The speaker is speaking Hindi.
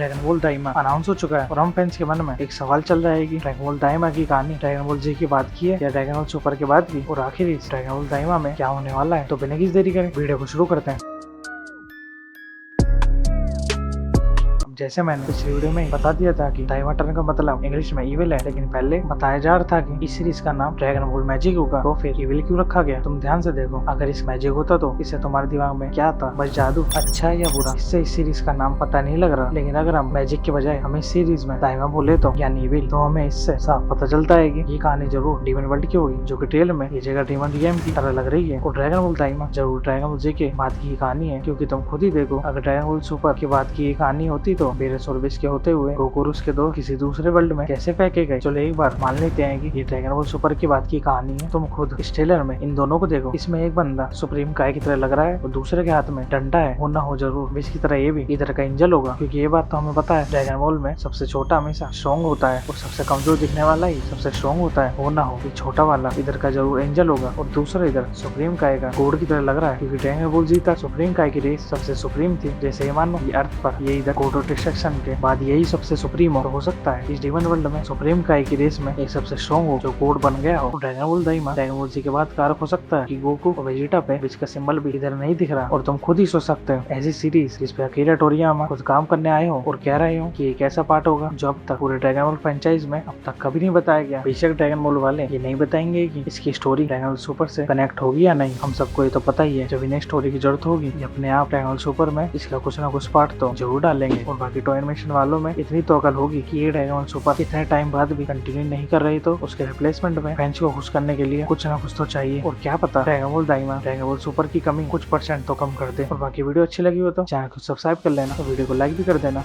ड्रैगन बॉल दाइमा अनाउंस हो चुका है और हम फैंस के मन में एक सवाल चल रहा है कि ड्रैगन बॉल दाइमा की कहानी ड्रैगन बॉल जी की बात की है या ड्रैगन बॉल सुपर के बाद की, और आखिर इस ड्रैगन बॉल दाइमा में क्या होने वाला है। तो बिना किसी देरी करें वीडियो को शुरू करते हैं। जैसे मैंने पिछली वीडियो में बता दिया था कि दाइमा टर्न का मतलब इंग्लिश में इविल है, लेकिन पहले बताया जा रहा था कि इस सीरीज का नाम ड्रैगन बॉल मैजिक होगा, तो फिर इविल क्यों रखा गया। तुम ध्यान से देखो, अगर इस मैजिक होता तो इससे तुम्हारे दिमाग में क्या था, बस जादू, अच्छा या बुरा, इससे इस सीरीज का नाम पता नहीं लग रहा। लेकिन अगर हम मैजिक के बजाय हम इस सीरीज में दाइमा बोले तो यानी इविल, तो हमें इससे साफ पता चलता है कि ये कहानी जरूर डीमन वर्ल्ड की होगी, जो कि ट्रेलर में ये जगह डीमन गेम की तरह लग रही है। और ड्रैगन बॉल दाइमा जरूर ड्रैगन बॉल जी के बाद की कहानी है, क्योंकि तुम खुद ही देखो, अगर ड्रैगन बॉल सुपर के बाद की कहानी होती तो बेरसोरबिस के होते हुए गोकू और उसके दोस्त किसी दूसरे वर्ल्ड में कैसे फेंके गए। चलो एक बार मान लेते हैं कि ये ड्रैगन बॉल सुपर की बात की कहानी है। तुम खुद इस ट्रेलर में इन दोनों को देखो, इसमें एक बंदा सुप्रीम काय की तरह लग रहा है और दूसरे के हाथ में डंडा है। हो ना हो जरूर इसकी तरह ये भी इधर का एंजल होगा, क्योंकि ये बात तो हमें पता है ड्रैगन बॉल में सबसे छोटा हमेशा स्ट्रॉन्ग होता है और सबसे कमजोर दिखने वाला ही सबसे स्ट्रॉन्ग होता है। हो ना हो ये छोटा वाला इधर का जरूर एंजल होगा और दूसरा इधर सुप्रीम काय का गॉड की तरह लग रहा है, क्योंकि ड्रैगन बॉल जीता सुप्रीम काय की रेस सबसे सुप्रीम थी। जैसे ये मानो ये अर्थ पर ये इधर गॉड डिस्ट्रक्शन के बाद यही सबसे सुप्रीम हो सकता है इस डीमन वर्ल्ड में सुप्रीम काय की रेस में एक सबसे स्ट्रॉन्ग हो जो कोड बन गया हो। Dragon Ball Daima Dragon ball जी के बाद कारक हो सकता है कि गोकू और वेजिटा पे बीच का सिंबल भी इधर नहीं दिख रहा। और तुम खुद ही सोच सकते हो, ऐसी सीरीज जिस पे अकीरा टोरियामा खुद काम करने आए हो और कह रहे हो कि एक ऐसा पार्ट होगा जो अब तक पूरे ड्रैगन बॉल फ्रेंचाइज में अब तक कभी नहीं बताया गया। बेशक ड्रैगन बॉल वाले ये नहीं बताएंगे कि इसकी स्टोरी ड्रैगन बॉल सुपर से कनेक्ट होगी या नहीं, हम सबको ये तो पता ही है। जब इन्हें स्टोरी की जरूरत होगी ये अपने आप ड्रैगन बॉल सुपर में इसका कुछ ना कुछ पार्ट तो जरूर डालेंगे। और बाकी टॉय एनिमेशन वालों में इतनी तो अकल होगी कि ये ड्रैगन बॉल सुपर इतने टाइम बाद भी कंटिन्यू नहीं कर रही, तो उसके रिप्लेसमेंट में फैंस को खुश करने के लिए कुछ ना कुछ तो चाहिए। और क्या पता Dragon Ball Daima Dragon Ball Super की कमी कुछ % तो कम कर दे। और बाकी वीडियो अच्छी लगी हो तो चैनल को सब्सक्राइब कर लेना और वीडियो को लाइक भी कर देना।